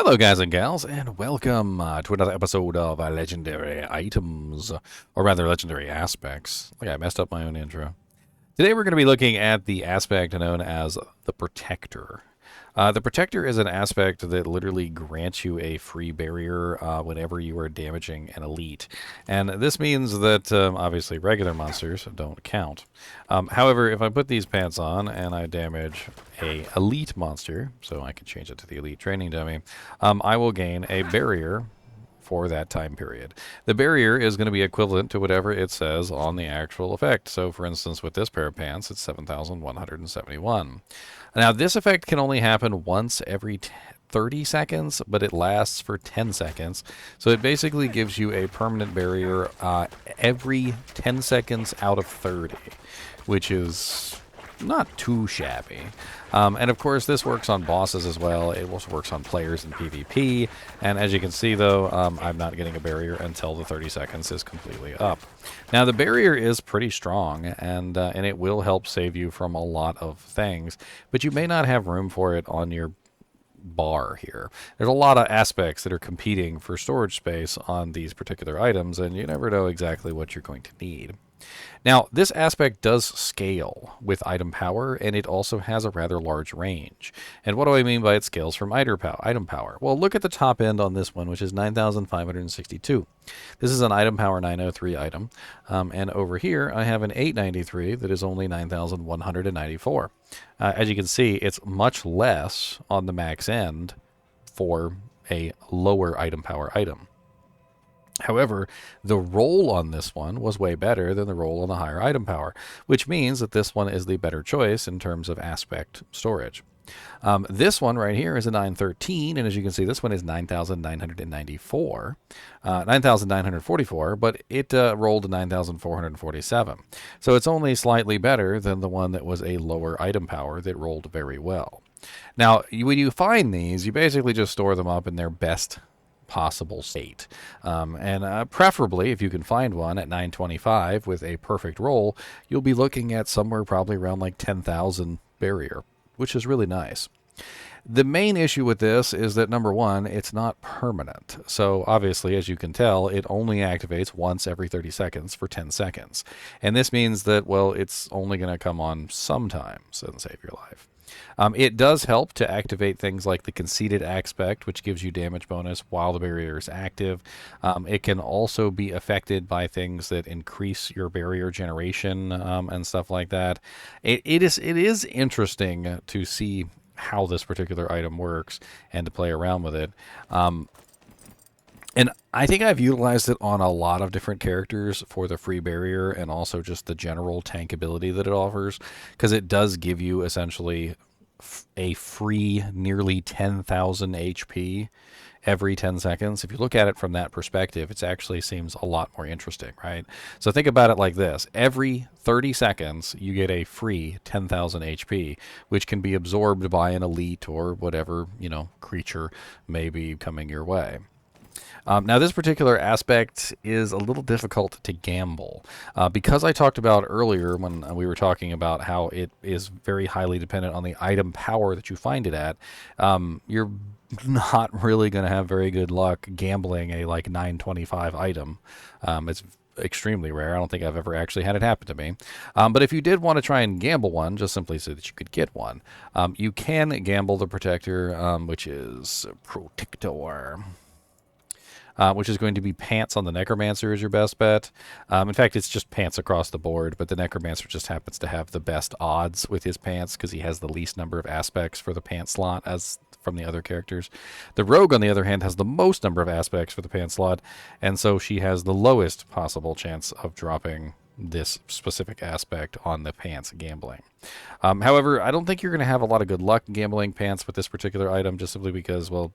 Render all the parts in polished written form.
Hello, guys and gals, and welcome to another episode of Legendary Items, or rather, Legendary Aspects. Look, I messed up my own intro. Today, we're going to be looking at the aspect known as the Protector. The Protector is an aspect that literally grants you a free barrier whenever you are damaging an elite. And this means that, obviously, regular monsters don't count. However, if I put these pants on and I damage a elite monster, so I can change it to the elite training dummy, I will gain a barrier for that time period. The barrier is going to be equivalent to whatever it says on the actual effect. So, for instance, with this pair of pants, it's 7,171. Now, this effect can only happen once every 30 seconds, but it lasts for 10 seconds. So it basically gives you a permanent barrier every 10 seconds out of 30, which is not too shabby. And of course, this works on bosses as well. It also works on players in PvP. And as you can see, though, I'm not getting a barrier until the 30 seconds is completely up. Now, the barrier is pretty strong, and it will help save you from a lot of things. But you may not have room for it on your bar here. There's a lot of aspects that are competing for storage space on these particular items, and you never know exactly what you're going to need. Now, this aspect does scale with item power, and it also has a rather large range. And what do I mean by it scales from item power? Well, look at the top end on this one, which is 9,562. This is an item power 903 item, and over here I have an 893 that is only 9,194. As you can see, it's much less on the max end for a lower item power item. However, the roll on this one was way better than the roll on the higher item power, which means that this one is the better choice in terms of aspect storage. This one right here is a 913, and as you can see, this one is 9,944, but it rolled a 9,447. So it's only slightly better than the one that was a lower item power that rolled very well. Now, when you find these, you basically just store them up in their best possible state. And preferably, if you can find one at 925 with a perfect roll, you'll be looking at somewhere probably around like 10,000 barrier, which is really nice. The main issue with this is that, number one, it's not permanent. So obviously, as you can tell, it only activates once every 30 seconds for 10 seconds. And this means that, well, it's only going to come on sometimes and save your life. It does help to activate things like the conceited aspect, which gives you damage bonus while the barrier is active. It can also be affected by things that increase your barrier generation and stuff like that. It is interesting to see how this particular item works and to play around with it. And I think I've utilized it on a lot of different characters for the free barrier and also just the general tank ability that it offers, because it does give you essentially a free nearly 10,000 HP every 10 seconds. If you look at it from that perspective, it actually seems a lot more interesting, right? So think about it like this. Every 30 seconds, you get a free 10,000 HP, which can be absorbed by an elite or whatever, creature may be coming your way. Now, this particular aspect is a little difficult to gamble. Because I talked about earlier when we were talking about how it is very highly dependent on the item power that you find it at, you're not really going to have very good luck gambling a like 925 item. It's extremely rare. I don't think I've ever actually had it happen to me. But if you did want to try and gamble one, just simply so that you could get one, you can gamble the Protector, which is Protector. Which is going to be pants on the Necromancer is your best bet. In fact, it's just pants across the board, but the Necromancer just happens to have the best odds with his pants because he has the least number of aspects for the pants slot as from the other characters. The Rogue, on the other hand, has the most number of aspects for the pants slot, and so she has the lowest possible chance of dropping this specific aspect on the pants gambling. However, I don't think you're going to have a lot of good luck gambling pants with this particular item just simply because, well,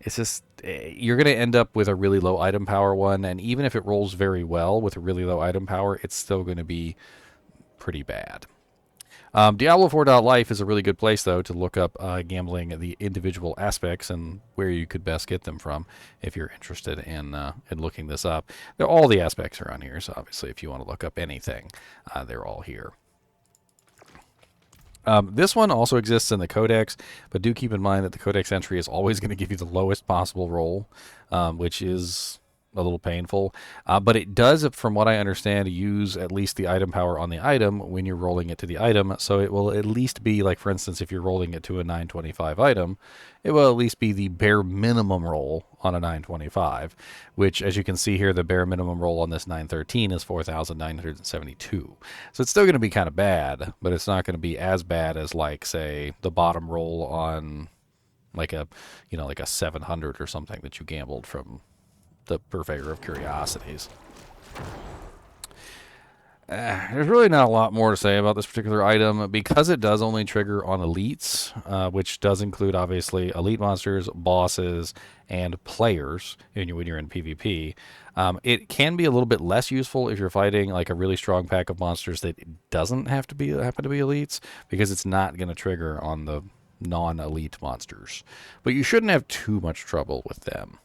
it's just, you're going to end up with a really low item power one, and even if it rolls very well with a really low item power, it's still going to be pretty bad. Diablo 4 Life is a really good place, though, to look up gambling the individual aspects and where you could best get them from if you're interested in looking this up. All the aspects are on here, so obviously if you want to look up anything, they're all here. This one also exists in the Codex, but do keep in mind that the Codex entry is always going to give you the lowest possible roll, which is a little painful. But it does, from what I understand, use at least the item power on the item when you're rolling it to the item. So it will at least be, like, for instance, if you're rolling it to a 925 item, it will at least be the bare minimum roll on a 925, which, as you can see here, the bare minimum roll on this 913 is 4,972. So it's still going to be kind of bad, but it's not going to be as bad as, like, say, the bottom roll on like a, like a 700 or something that you gambled from the Purveyor of Curiosities. There's really not a lot more to say about this particular item because it does only trigger on elites, which does include, obviously, elite monsters, bosses, and players when you're in PvP. It can be a little bit less useful if you're fighting like a really strong pack of monsters that doesn't happen to be elites, because it's not going to trigger on the non-elite monsters. But you shouldn't have too much trouble with them.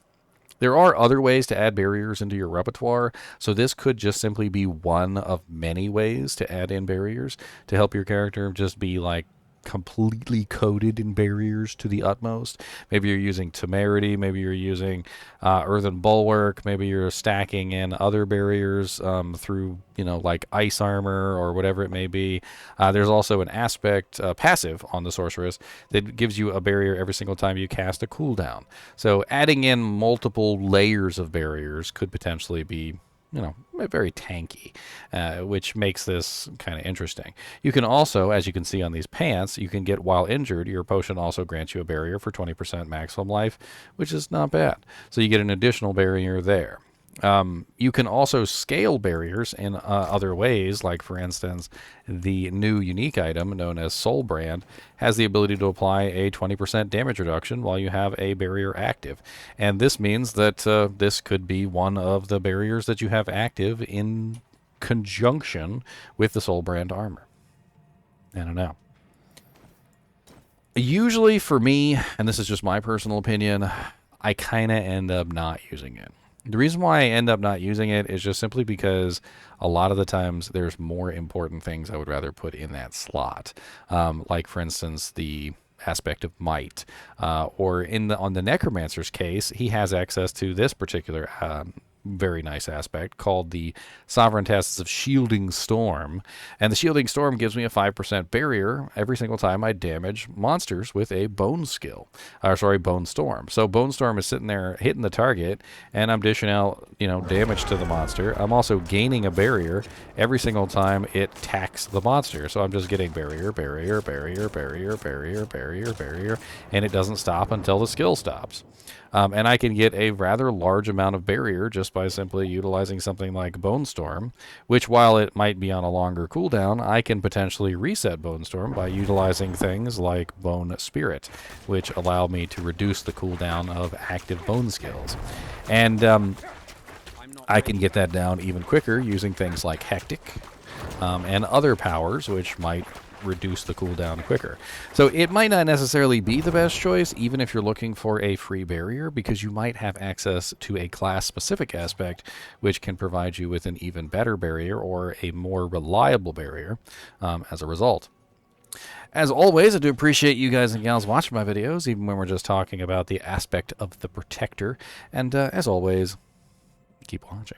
There are other ways to add barriers into your repertoire, so this could just simply be one of many ways to add in barriers to help your character just be, like, completely coated in barriers to the utmost. Maybe you're using Temerity, maybe you're using Earthen Bulwark, maybe you're stacking in other barriers through, like ice armor or whatever it may be. There's also an aspect passive on the sorceress that gives you a barrier every single time you cast a cooldown. So adding in multiple layers of barriers could potentially be very tanky, which makes this kind of interesting. You can also, as you can see on these pants, you can get while injured. Your potion also grants you a barrier for 20% maximum life, which is not bad. So you get an additional barrier there. You can also scale barriers in other ways, like, for instance, the new unique item known as Soul Brand has the ability to apply a 20% damage reduction while you have a barrier active. And this means that this could be one of the barriers that you have active in conjunction with the Soul Brand armor. I don't know. Usually for me, and this is just my personal opinion, I kind of end up not using it. The reason why I end up not using it is just simply because a lot of the times there's more important things I would rather put in that slot. Like, for instance, the aspect of might, or on the Necromancer's case, he has access to this particular very nice aspect called the Sovereign Tests of Shielding Storm. And the Shielding Storm gives me a 5% barrier every single time I damage monsters with a Bone Skill. Bone Storm. So Bone Storm is sitting there hitting the target, and I'm dishing out, damage to the monster. I'm also gaining a barrier every single time it attacks the monster. So I'm just getting barrier, barrier, barrier, barrier, barrier, barrier, barrier, and it doesn't stop until the skill stops. And I can get a rather large amount of barrier just by simply utilizing something like Bone Storm, which, while it might be on a longer cooldown, I can potentially reset Bone Storm by utilizing things like Bone Spirit, which allow me to reduce the cooldown of active bone skills. And I can get that down even quicker using things like Hectic and other powers, which might reduce the cooldown quicker. So it might not necessarily be the best choice, even if you're looking for a free barrier, because you might have access to a class-specific aspect, which can provide you with an even better barrier or a more reliable barrier as a result. As always, I do appreciate you guys and gals watching my videos, even when we're just talking about the aspect of the Protector. And as always, keep watching.